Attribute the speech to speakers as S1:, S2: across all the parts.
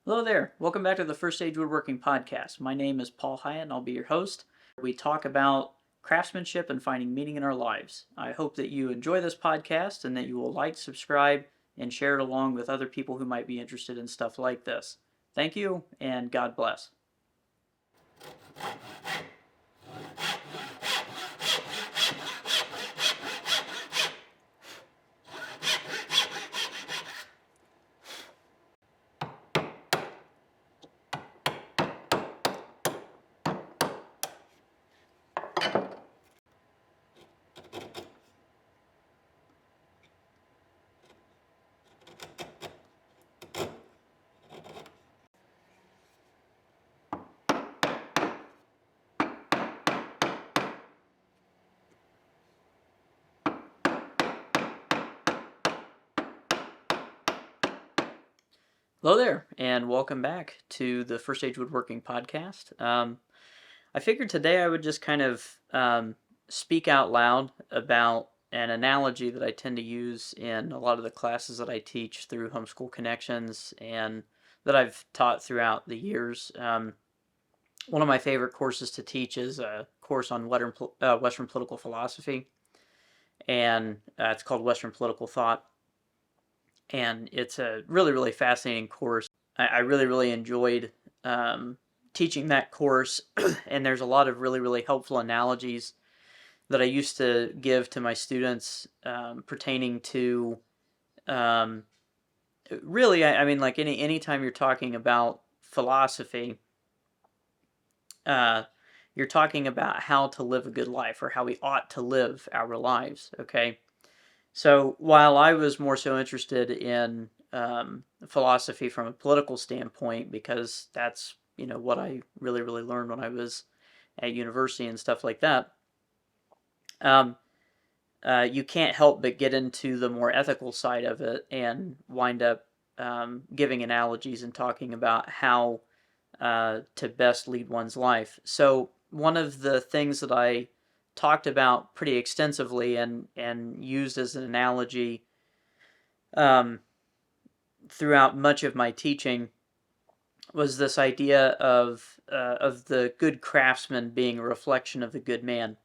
S1: Hello there. Welcome back to the First Stage Woodworking Podcast. My name is Paul Hyatt and I'll be your host. We talk about craftsmanship and finding meaning in our lives. I hope that you enjoy this podcast and that you will like, subscribe, and share it along with other people who might be interested in stuff like this. Thank you and God bless. Hello there, and welcome back to the First Stage Woodworking Podcast. I figured today I would just kind of speak out loud about an analogy that I tend to use in a lot of the classes that I teach through Homeschool Connections and that I've taught throughout the years. One of my favorite courses to teach is a course on Western political philosophy, and it's called Western Political Thought. And it's a really, really fascinating course. I really enjoyed teaching that course, and there's a lot of really, really helpful analogies that I used to give to my students pertaining to really, I mean, like anytime you're talking about philosophy, you're talking about how to live a good life or how we ought to live our lives, okay? So while I was more so interested in philosophy from a political standpoint, because that's what I really learned when I was at university and stuff like that, you can't help but get into the more ethical side of it and wind up giving analogies and talking about how to best lead one's life. So one of the things that I talked about pretty extensively and used as an analogy throughout much of my teaching was this idea of the good craftsman being a reflection of the good man.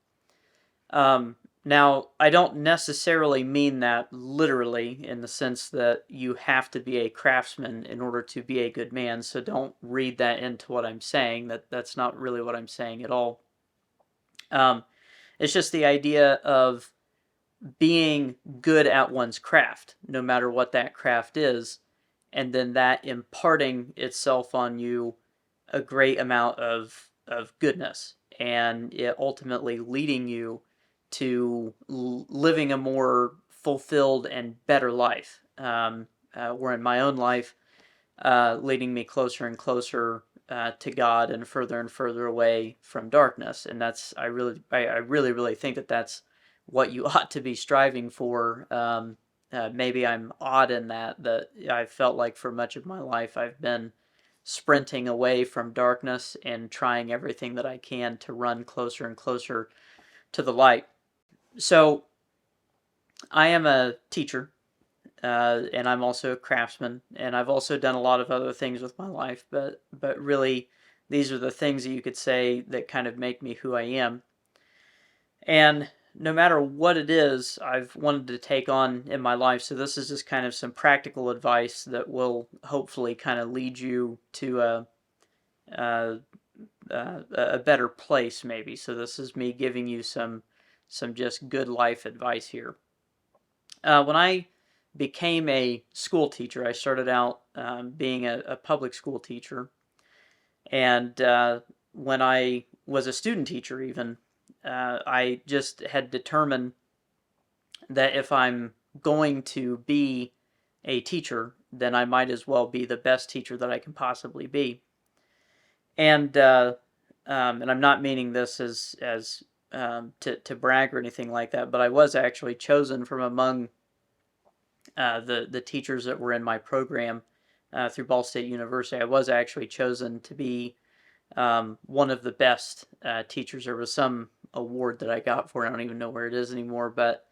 S1: Now, I don't necessarily mean that literally in the sense that you have to be a craftsman in order to be a good man, so don't read that into what I'm saying. That's not really what I'm saying at all. It's just the idea of being good at one's craft, no matter what that craft is, and then that imparting itself on you a great amount of goodness, and it ultimately leading you to living a more fulfilled and better life. Where in my own life, leading me closer and closer to God and further away from darkness. And that's I really think that that's what you ought to be striving for. Maybe I'm odd in that I felt like for much of my life I've been sprinting away from darkness and trying everything that I can to run closer and closer to the light. So I am a teacher, and I'm also a craftsman, and I've also done a lot of other things with my life, but really these are the things that you could say that kind of make me who I am. And no matter what it is I've wanted to take on in my life, so this is just kind of some practical advice that will hopefully kind of lead you to a better place maybe. So this is me giving you some just good life advice here. When I became a school teacher, I started out being a public school teacher, and when I was a student teacher even, I just had determined that if I'm going to be a teacher, then I might as well be the best teacher that I can possibly be. And I'm not meaning this as to brag or anything like that, but I was actually chosen from among the teachers that were in my program through Ball State University. I was actually chosen to be one of the best teachers. There was some award that I got for it. I don't even know where it is anymore, but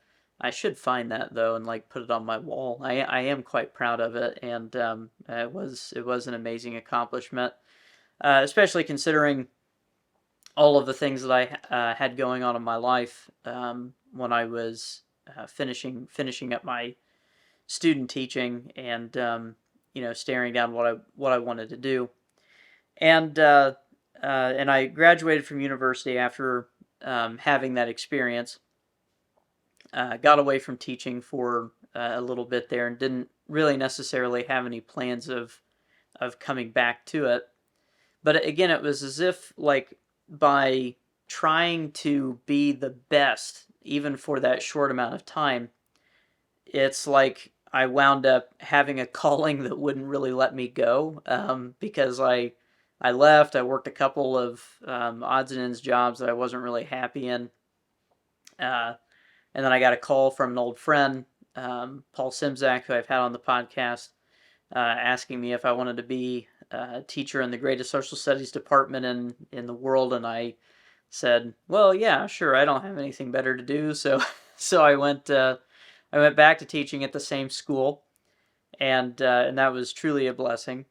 S1: I should find that though and like put it on my wall. I am quite proud of it, and it was an amazing accomplishment, especially considering all of the things that I had going on in my life when I was finishing up my student teaching, and staring down what I wanted to do. And I graduated from university after having that experience. Got away from teaching for a little bit there, and didn't really necessarily have any plans of coming back to it. But again, it was as if like by trying to be the best, even for that short amount of time, it's like I wound up having a calling that wouldn't really let me go, because I left. I worked a couple of odds and ends jobs that I wasn't really happy in, uh, and then I got a call from an old friend, Paul Simzak, who I've had on the podcast, asking me if I wanted to be a teacher in the greatest social studies department in the world, and I said, "Well, yeah, sure. I don't have anything better to do," so so I went back to teaching at the same school, and that was truly a blessing,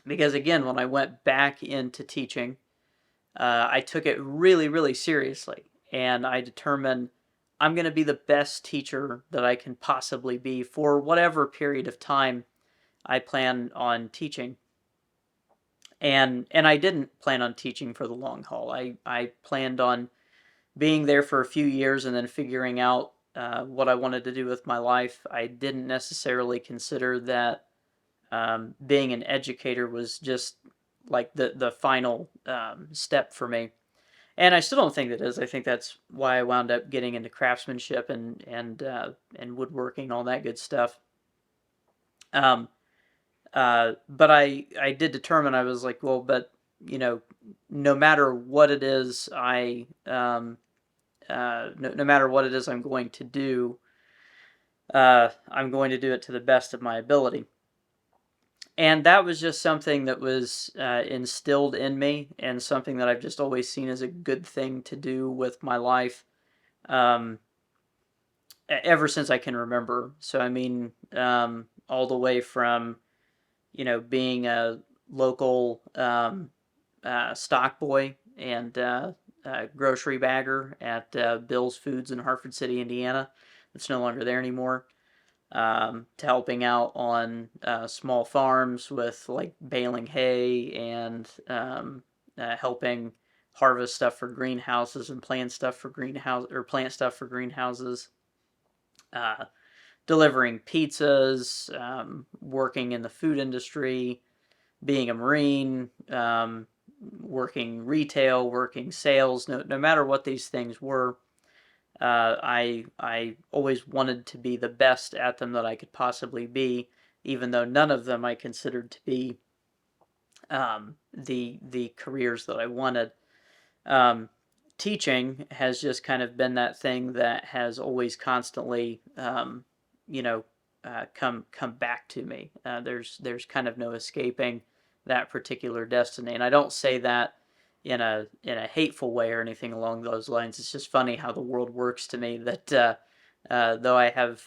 S1: because again, when I went back into teaching, I took it really, really seriously, and I determined I'm going to be the best teacher that I can possibly be for whatever period of time I plan on teaching. And I didn't plan on teaching for the long haul. I planned on being there for a few years and then figuring out what I wanted to do with my life. I didn't necessarily consider that being an educator was just like the final step for me. And I still don't think that is. I think that's why I wound up getting into craftsmanship and woodworking and all that good stuff. Um, but I did determine, I was like, well, but no matter what it is no matter what it is I'm going to do, I'm going to do it to the best of my ability. And that was just something that was instilled in me, and something that I've just always seen as a good thing to do with my life, um, ever since I can remember. So, I mean, all the way from, being a local stock boy and grocery bagger at Bill's Foods in Hartford City, Indiana. It's no longer there anymore. To helping out on small farms with like baling hay and helping harvest stuff for greenhouses and plant stuff for greenhouses. Uh, Delivering pizzas, working in the food industry, being a Marine, working retail, working sales. No matter what these things were, I always wanted to be the best at them that I could possibly be, even though none of them I considered to be the careers that I wanted. Um, Teaching has just kind of been that thing that has always constantly, you know, come back to me. There's kind of no escaping that particular destiny, and I don't say that in a hateful way or anything along those lines. It's just funny how the world works to me. That though I have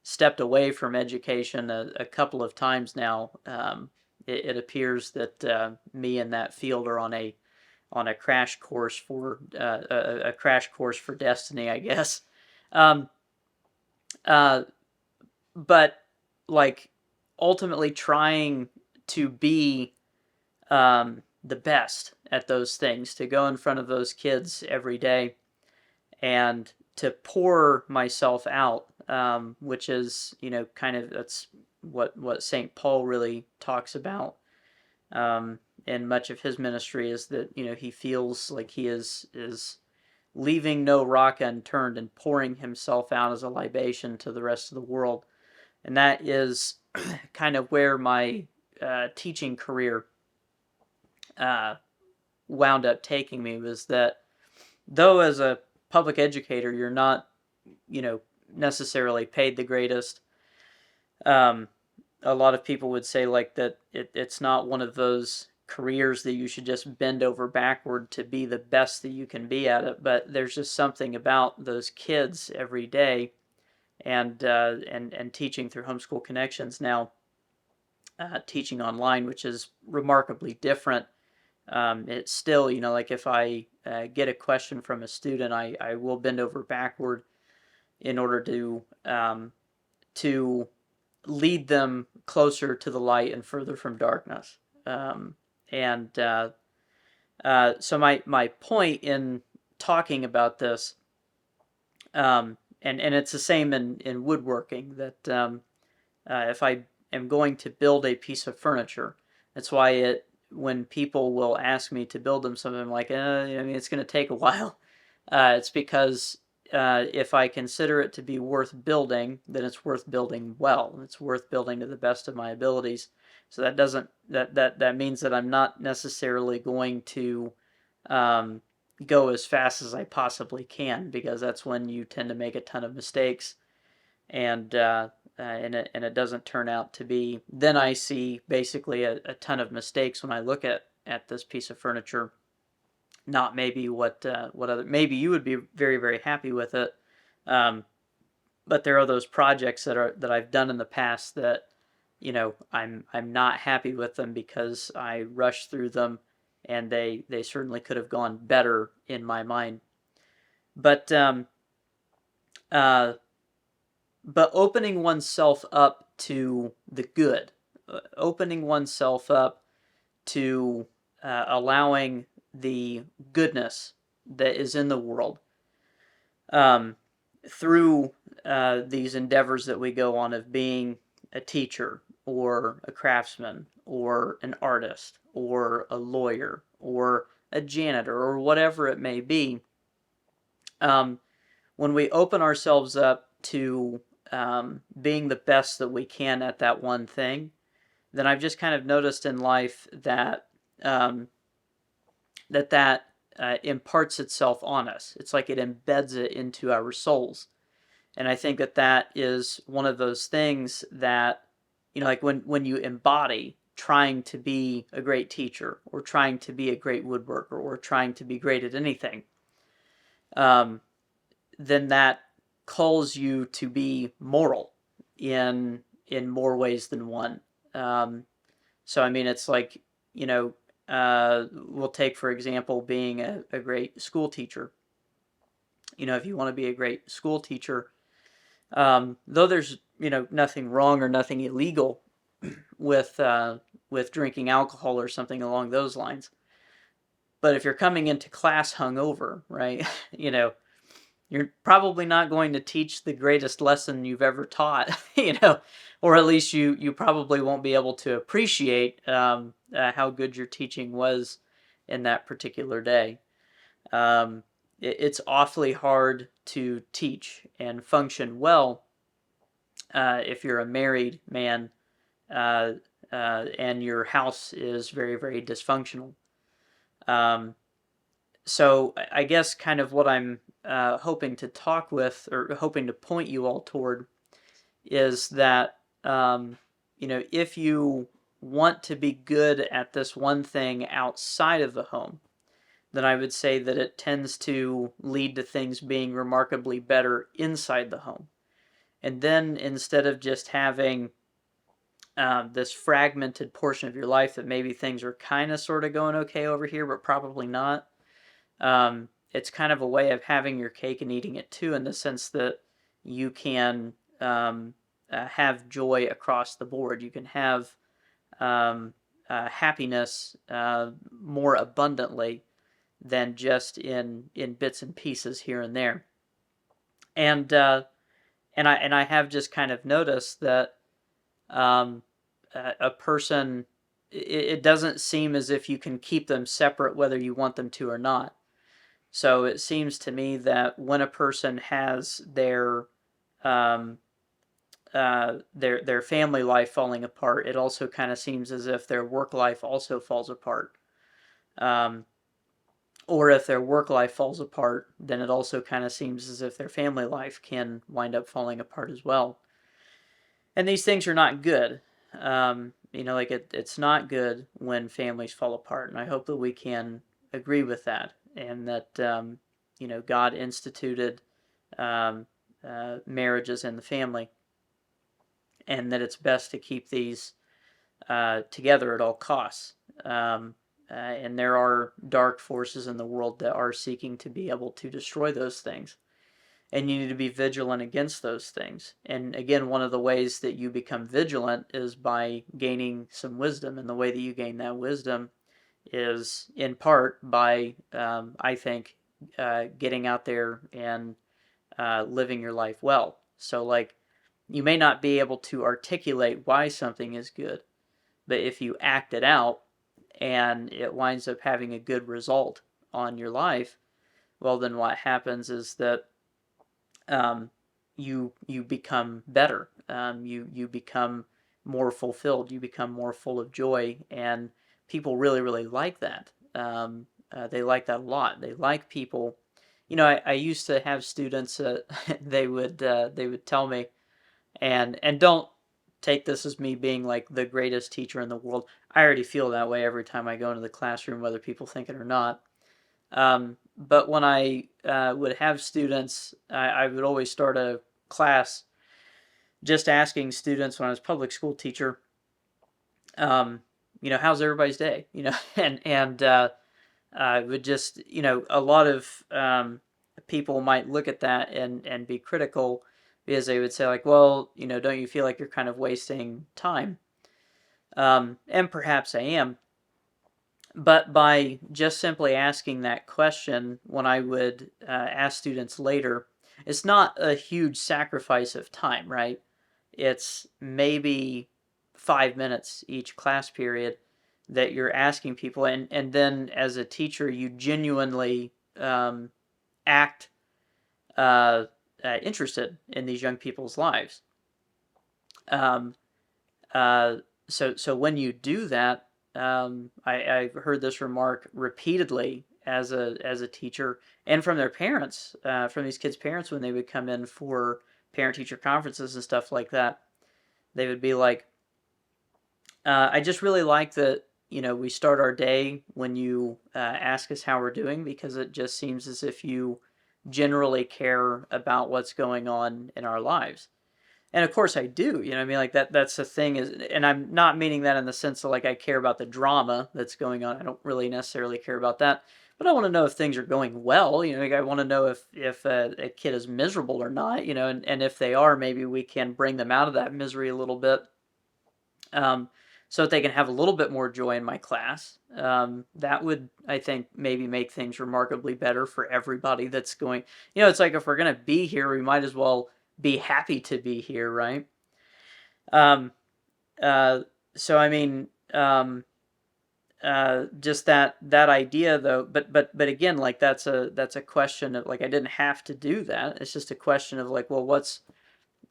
S1: stepped away from education a couple of times now, it appears that me and that field are on a crash course for a crash course for destiny, I guess. Um, uh, but like ultimately trying to be the best at those things, to go in front of those kids every day and to pour myself out, which is kind of that's what Saint Paul really talks about. In much of his ministry is that he feels like he is leaving no rock unturned and pouring himself out as a libation to the rest of the world, and that is kind of where my teaching career uh, wound up taking me. Was that though as a public educator you're not necessarily paid the greatest. um, a lot of people would say like that it's not one of those careers that you should just bend over backward to be the best that you can be at it, but there's just something about those kids every day, and teaching through Homeschool Connections now, teaching online, which is remarkably different. It's still, like if I get a question from a student, I will bend over backward in order to lead them closer to the light and further from darkness. And So my point in talking about this, and it's the same in woodworking, that if I am going to build a piece of furniture, that's why when people will ask me to build them something, I'm like, it's going to take a while. It's because if I consider it to be worth building, then it's worth building well. It's worth building to the best of my abilities. So that means that I'm not necessarily going to go as fast as I possibly can, because that's when you tend to make a ton of mistakes, and it doesn't turn out to be. Then I see basically a ton of mistakes when I look at this piece of furniture. Not maybe what other, maybe you would be very, very happy with it, but there are those projects that I've done in the past that I'm not happy with them because I rushed through them, and they certainly could have gone better in my mind. But opening oneself up to the good, opening oneself up to allowing the goodness that is in the world, through these endeavors that we go on of being a teacher or a craftsman or an artist or a lawyer or a janitor or whatever it may be. When we open ourselves up to being the best that we can at that one thing, then I've just kind of noticed in life that that imparts itself on us. It's like it embeds it into our souls. And I think that is one of those things that, like when you embody trying to be a great teacher or trying to be a great woodworker or trying to be great at anything, then that calls you to be moral in more ways than one. So I mean, it's like, we'll take, for example, being a great school teacher. If you want to be a great school teacher, though there's nothing wrong or nothing illegal with drinking alcohol or something along those lines, but if you're coming into class hungover, right, you're probably not going to teach the greatest lesson you've ever taught, or at least you probably won't be able to appreciate how good your teaching was in that particular day. It's awfully hard to teach and function well if you're a married man and your house is very, very dysfunctional. So I guess kind of what I'm hoping to talk with, or hoping to point you all toward, is that if you want to be good at this one thing outside of the home, then I would say that it tends to lead to things being remarkably better inside the home. And then instead of just having this fragmented portion of your life that maybe things are kind of sort of going okay over here, but probably not, it's kind of a way of having your cake and eating it too, in the sense that you can have joy across the board. You can have happiness more abundantly than just in bits and pieces here and there. And I have just kind of noticed that a person, it doesn't seem as if you can keep them separate whether you want them to or not. So it seems to me that when a person has their family life falling apart, it also kind of seems as if their work life also falls apart. Or if their work life falls apart, then it also kind of seems as if their family life can wind up falling apart as well. And these things are not good. like it's not good when families fall apart, and I hope that we can agree with that, and that God instituted um, marriages in the family, and that it's best to keep these together at all costs. And there are dark forces in the world that are seeking to be able to destroy those things. And you need to be vigilant against those things. And again, one of the ways that you become vigilant is by gaining some wisdom. And the way that you gain that wisdom is in part by, I think, getting out there and living your life well. So, like, you may not be able to articulate why something is good, but if you act it out and it winds up having a good result on your life, well, then what happens is that um, you become better. You become more fulfilled. You become more full of joy, and people really like that. They like that a lot. They like people. I used to have students. They would tell me, and don't take this as me being like the greatest teacher in the world. I already feel that way every time I go into the classroom, whether people think it or not. But when I would have students, I would always start a class just asking students when I was a public school teacher, how's everybody's day? And would just, a lot of people might look at that and be critical because they would say like, well, don't you feel like you're kind of wasting time? And perhaps I am. But by just simply asking that question, when I would ask students later, it's not a huge sacrifice of time, right? It's maybe 5 minutes each class period that you're asking people, and then as a teacher, you genuinely act interested in these young people's lives. Um, so when you do that, I've heard this remark repeatedly as a teacher and from their parents, from these kids' parents when they would come in for parent-teacher conferences and stuff like that. They would be like, "I just really like that we start our day when you ask us how we're doing because it just seems as if you generally care about what's going on in our lives." And of course I do, I mean, like that's the thing is, and I'm not meaning that in the sense of like I care about the drama that's going on. I don't really necessarily care about that, but I want to know if things are going well. Like I want to know if a kid is miserable or not. And if they are, maybe we can bring them out of that misery a little bit, um, so that they can have a little bit more joy in my class. That would, I think, maybe make things remarkably better for everybody that's going. It's like if we're gonna be here, we might as well be happy to be here, right? Um, uh, so I mean, just that idea though, but again, like that's a question of like I didn't have to do that. It's just a question of like, well, what's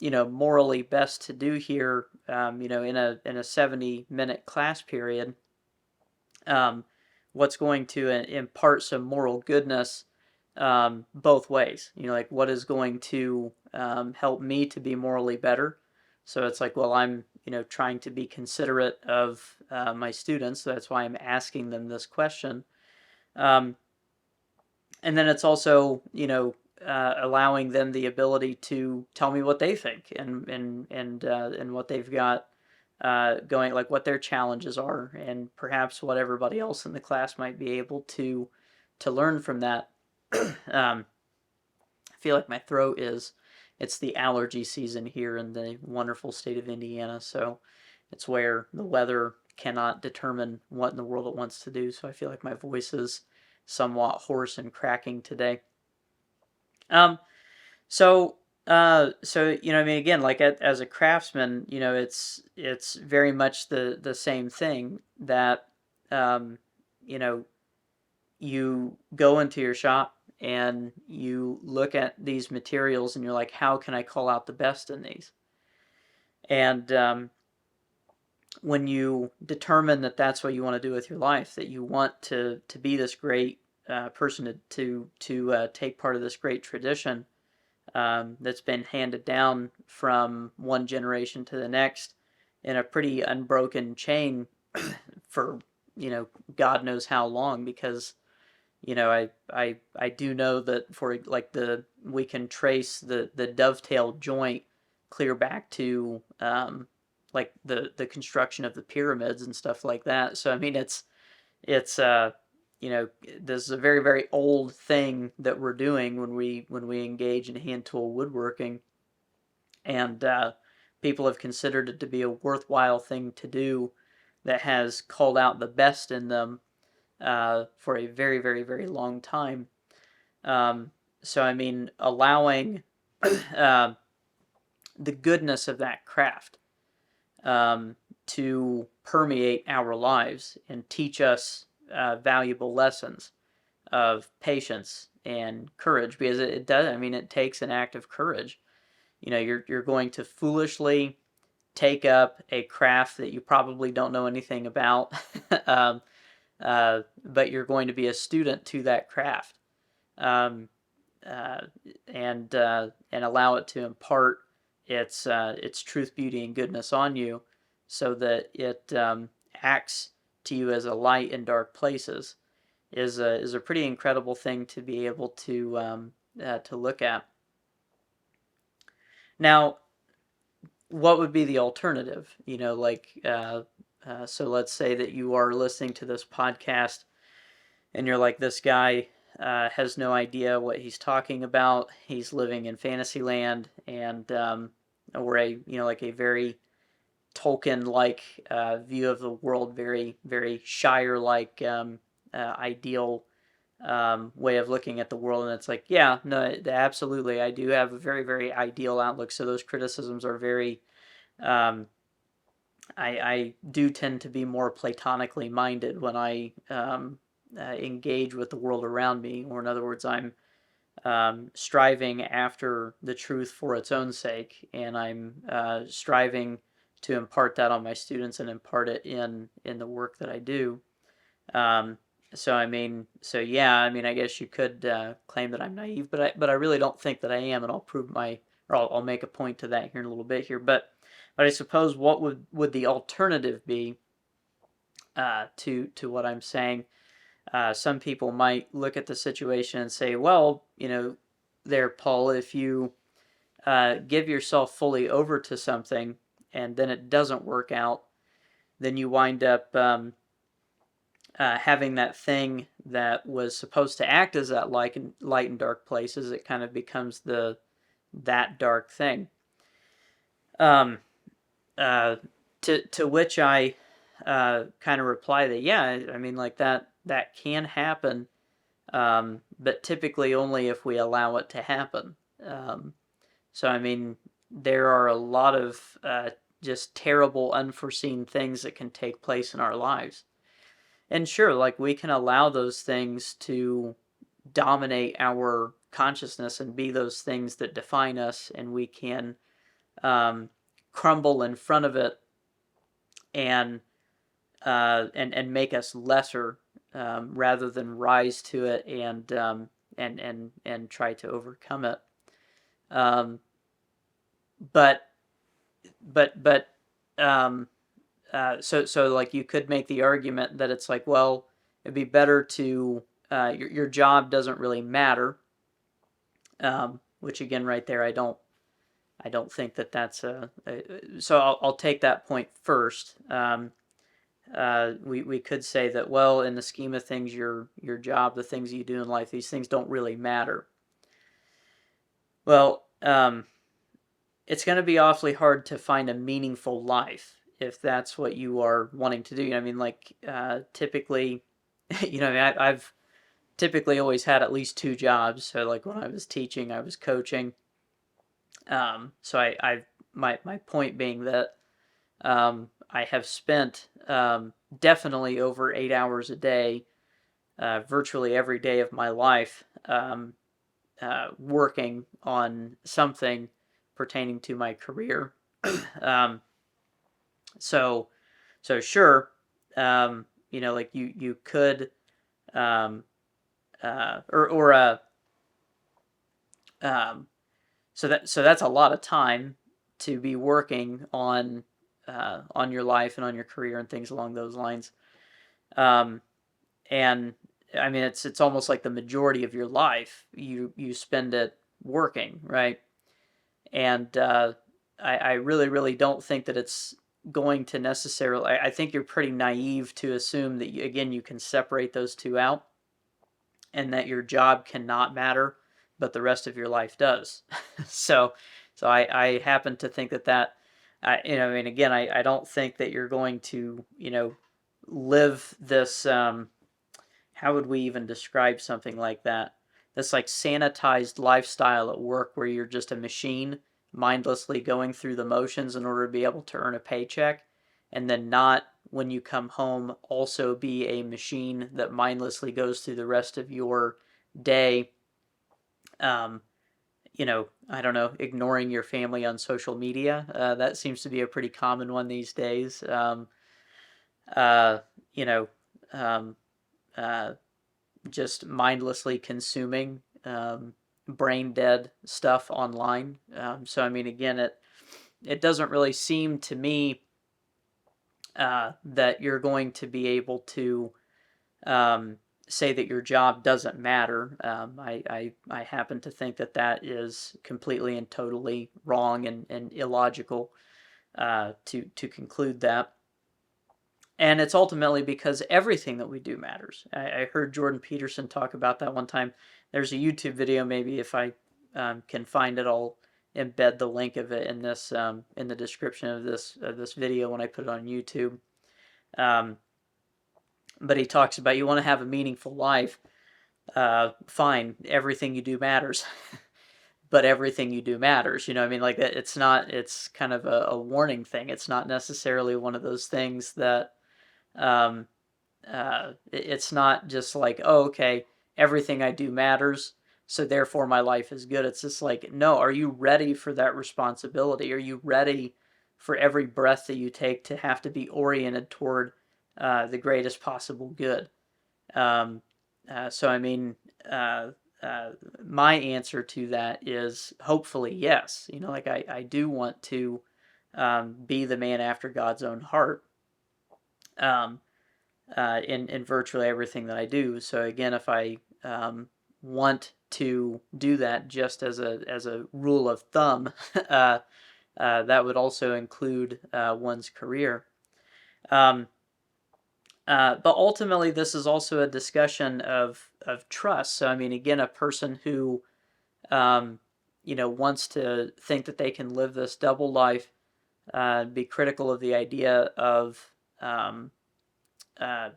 S1: morally best to do here, in a 70-minute class period, um, what's going to impart some moral goodness both ways. Like what is going to help me to be morally better. So it's like, well, I'm trying to be considerate of my students. So that's why I'm asking them this question. Um, and then it's also allowing them the ability to tell me what they think and what they've got going, like what their challenges are, and perhaps what everybody else in the class might be able to learn from that. I feel like my throat is. It's the allergy season here in the wonderful state of Indiana, so it's where the weather cannot determine what in the world it wants to do. So I feel like my voice is somewhat hoarse and cracking today. Um, so I mean, again, like as a craftsman, it's very much the same thing that um, you know you go into your shop and you look at these materials and you're like, how can I call out the best in these? And when you determine that that's what you want to do with your life, that you want to be this great person to take part of this great tradition that's been handed down from one generation to the next, in a pretty unbroken chain for, God knows how long, because I do know that for like we can trace the dovetail joint clear back to like the construction of the pyramids and stuff like that. So I mean it's this is a very, very old thing that we're doing when we engage in hand tool woodworking, and people have considered it to be a worthwhile thing to do that has called out the best in them for a very, very, very long time. So I mean, allowing uh, the goodness of that craft to permeate our lives and teach us valuable lessons of patience and courage, because it does. I mean, it takes an act of courage. You're going to foolishly take up a craft that you probably don't know anything about, but you're going to be a student to that craft, um, uh, and allow it to impart its truth, beauty, and goodness on you, so that it acts to you as a light in dark places, is a pretty incredible thing to be able to look at. Now, what would be the alternative? So let's say that you are listening to this podcast and you're like, this guy has no idea what he's talking about. He's living in Fantasyland, and or like a very Tolkien-like view of the world, very, very Shire-like ideal way of looking at the world. And it's like, yeah, no, absolutely, I do have a very, very ideal outlook. So those criticisms are very. Um, I do tend to be more platonically minded when I engage with the world around me, or in other words, I'm striving after the truth for its own sake, and I'm striving to impart that on my students and impart it in the work that I do. Um, so yeah, I mean, I guess you could claim that I'm naive, but I really don't think that I am, and I'll prove or I'll make a point to that here in a little bit here. But I suppose what would the alternative be to what I'm saying? Some people might look at the situation and say, well, there, Paul, if you give yourself fully over to something and then it doesn't work out, then you wind up having that thing that was supposed to act as that light and dark places. It kind of becomes that dark thing. Um, to which I kind of reply that, yeah, I mean, like that can happen, but typically only if we allow it to happen. So I mean, there are a lot of just terrible, unforeseen things that can take place in our lives. And sure, like, we can allow those things to dominate our consciousness and be those things that define us, and we can um, crumble in front of it and and make us lesser, rather than rise to it and try to overcome it. Um, but but so like, you could make the argument that it's like, well, it'd be better to your job doesn't really matter, which again, right there, I don't think that that's so I'll take that point first. We could say that, well, in the scheme of things, your job, the things you do in life, these things don't really matter. Well, it's going to be awfully hard to find a meaningful life if that's what you are wanting to do. I mean, like, typically, I've typically always had at least two jobs. So like, when I was teaching, I was coaching. So my point being that I have spent definitely over 8 hours a day, virtually every day of my life, working on something pertaining to my career. um, so sure, like, you could, um, or um, so that's a lot of time to be working on on your life and on your career and things along those lines. Um, and I mean, it's almost like the majority of your life you spend it working, right? And I really really don't think that it's going to necessarily. I think you're pretty naive to assume that again you can separate those two out, and that your job cannot matter, but the rest of your life does. so, I happen to think that I mean, again, I don't think that you're going to live this. How would we even describe something like that? This like sanitized lifestyle at work where you're just a machine mindlessly going through the motions in order to be able to earn a paycheck, and then not when you come home also be a machine that mindlessly goes through the rest of your day. Um, I don't know, ignoring your family on social media. That seems to be a pretty common one these days. Uh, you know, um, uh, just mindlessly consuming brain dead stuff online. So I mean, again, it doesn't really seem to me that you're going to be able to say that your job doesn't matter. I happen to think that is completely and totally wrong and illogical to conclude that. And it's ultimately because everything that we do matters. I heard Jordan Peterson talk about that one time. There's a YouTube video, maybe if I can find it, I'll embed the link of it in the description of this video when I put it on YouTube. But he talks about you want to have a meaningful life. Fine, everything you do matters. But everything you do matters. I mean, like it's not. It's kind of a warning thing. It's not necessarily one of those things that um, it's not just like, oh, okay, everything I do matters, so therefore my life is good. It's just like, no, are you ready for that responsibility? Are you ready for every breath that you take to have to be oriented toward the greatest possible good? Um, so, I mean, uh, uh, my answer to that is hopefully yes. Like I do want to be the man after God's own heart. Um, in virtually everything that I do. So again, if I want to do that just as a rule of thumb, that would also include one's career. Um, but ultimately, this is also a discussion of trust. So I mean, again, a person who um, wants to think that they can live this double life, be critical of the idea of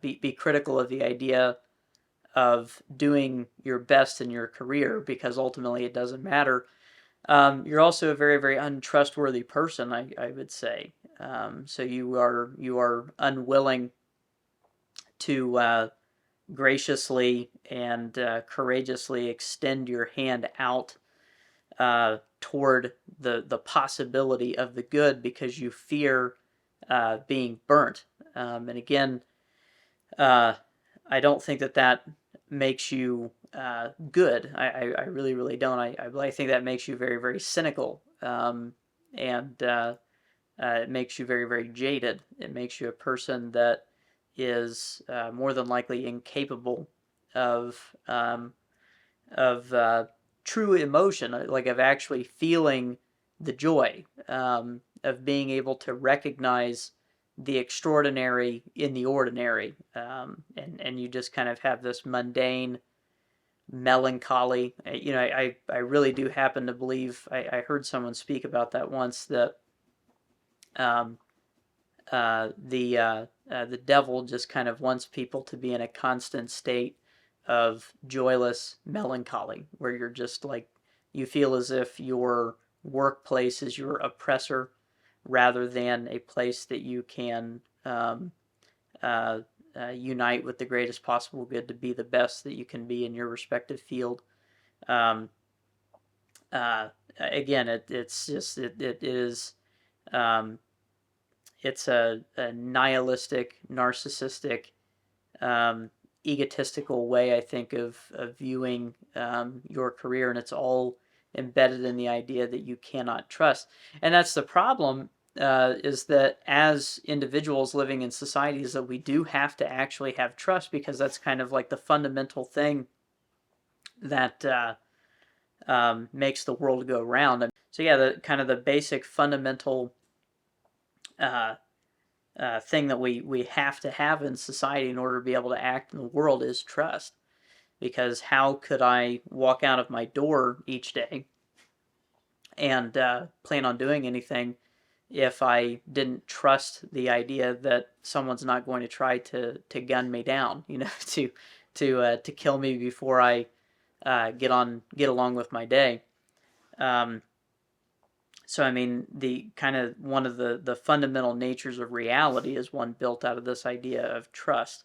S1: be critical of the idea of doing your best in your career because ultimately it doesn't matter. You're also a very very untrustworthy person, I would say. So you are unwilling to graciously and courageously extend your hand out toward the possibility of the good because you fear being burnt. And again, uh, I don't think that makes you good. I really, really don't. I think that makes you very, very cynical. And it makes you very, very jaded. It makes you a person that is more than likely incapable of um, of true emotion, like of actually feeling the joy of being able to recognize the extraordinary in the ordinary, and you just kind of have this mundane melancholy. I really do happen to believe I heard someone speak about that once that um, the devil just kind of wants people to be in a constant state of joyless melancholy, where you're just like you feel as if your workplace is your oppressor, rather than a place that you can uh, unite with the greatest possible good to be the best that you can be in your respective field. Um, uh, Again, it's just it is um, it's a nihilistic, narcissistic, egotistical way, I think, of viewing your career, and it's all embedded in the idea that you cannot trust. And that's the problem is that as individuals living in societies, that we do have to actually have trust, because that's kind of like the fundamental thing that makes the world go round. So yeah, the kind of the basic fundamental uh, thing that we have to have in society in order to be able to act in the world is trust. Because how could I walk out of my door each day and plan on doing anything if I didn't trust the idea that someone's not going to try to gun me down, to kill me before I get along with my day. Um, so I mean, the kind of one of the fundamental natures of reality is one built out of this idea of trust.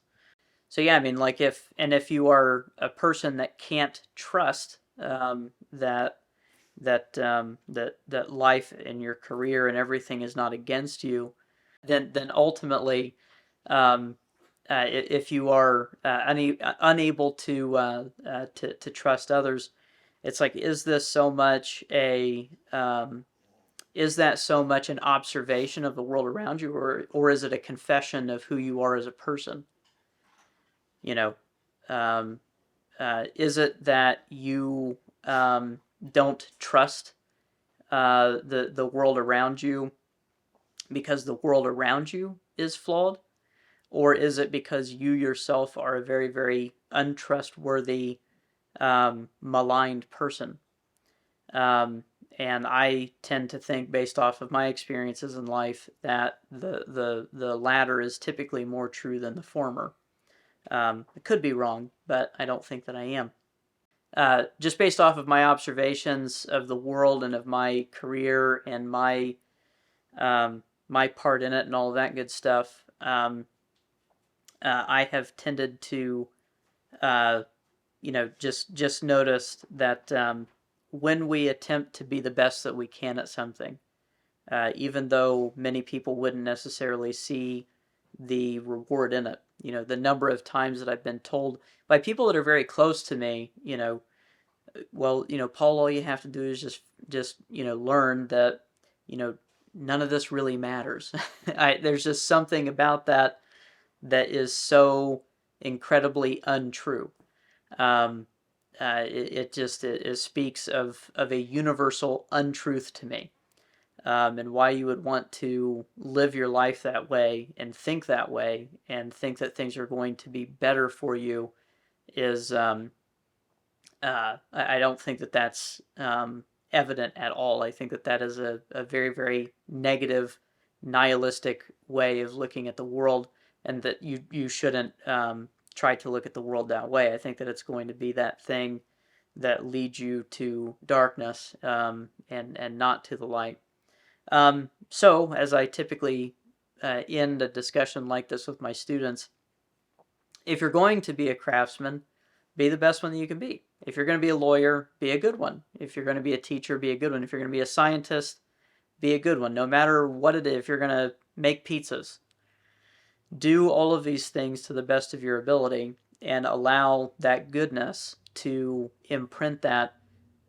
S1: So yeah, I mean, like if you are a person that can't trust that life and your career and everything is not against you, then ultimately, um, if you are unable to trust others, it's like, is that so much an observation of the world around you, or is it a confession of who you are as a person? You know, um, is it that you don't trust the world around you because the world around you is flawed, or is it because you yourself are a very, very untrustworthy, maligned person? Um, and I tend to think, based off of my experiences in life, that the latter is typically more true than the former. I could be wrong, but I don't think that I am. Just based off of my observations of the world and of my career and my part in it and all of that good stuff, I have tended to, uh, just noticed that when we attempt to be the best that we can at something, even though many people wouldn't necessarily see the reward in it. The number of times that I've been told by people that are very close to me, well, Paul, all you have to do is just learn that, you know, none of this really matters. There's just something about that is so incredibly untrue. Um, it speaks of a universal untruth to me, and why you would want to live your life that way and think that things are going to be better for you is I don't think that that's evident at all. I think that that is a very, very negative, nihilistic way of looking at the world, and that you shouldn't try to look at the world that way. I think that it's going to be that thing that leads you to darkness, and not to the light. So, as I typically end a discussion like this with my students, if you're going to be a craftsman, be the best one that you can be. If you're going to be a lawyer, be a good one. If you're going to be a teacher, be a good one. If you're going to be a scientist, be a good one. No matter what it is, if you're going to make pizzas, do all of these things to the best of your ability and allow that goodness to imprint that,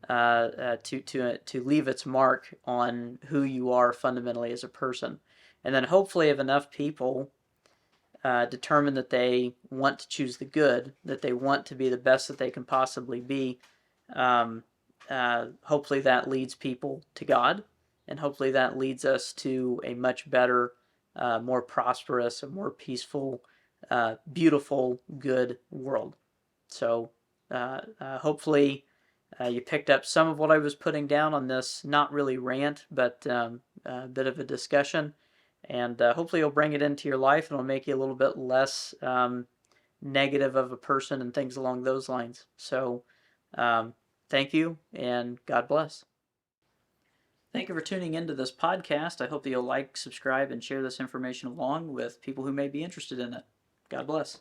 S1: to leave its mark on who you are fundamentally as a person. And then hopefully, if enough people determine that they want to choose the good, that they want to be the best that they can possibly be, hopefully that leads people to God, and hopefully that leads us to a much better, more prosperous, a more peaceful, beautiful, good world. So hopefully you picked up some of what I was putting down on this, not really rant, but a bit of a discussion. And hopefully you'll bring it into your life, and it'll make you a little bit less negative of a person and things along those lines. So thank you, and God bless. Thank you for tuning into this podcast. I hope that you'll like, subscribe, and share this information along with people who may be interested in it. God bless.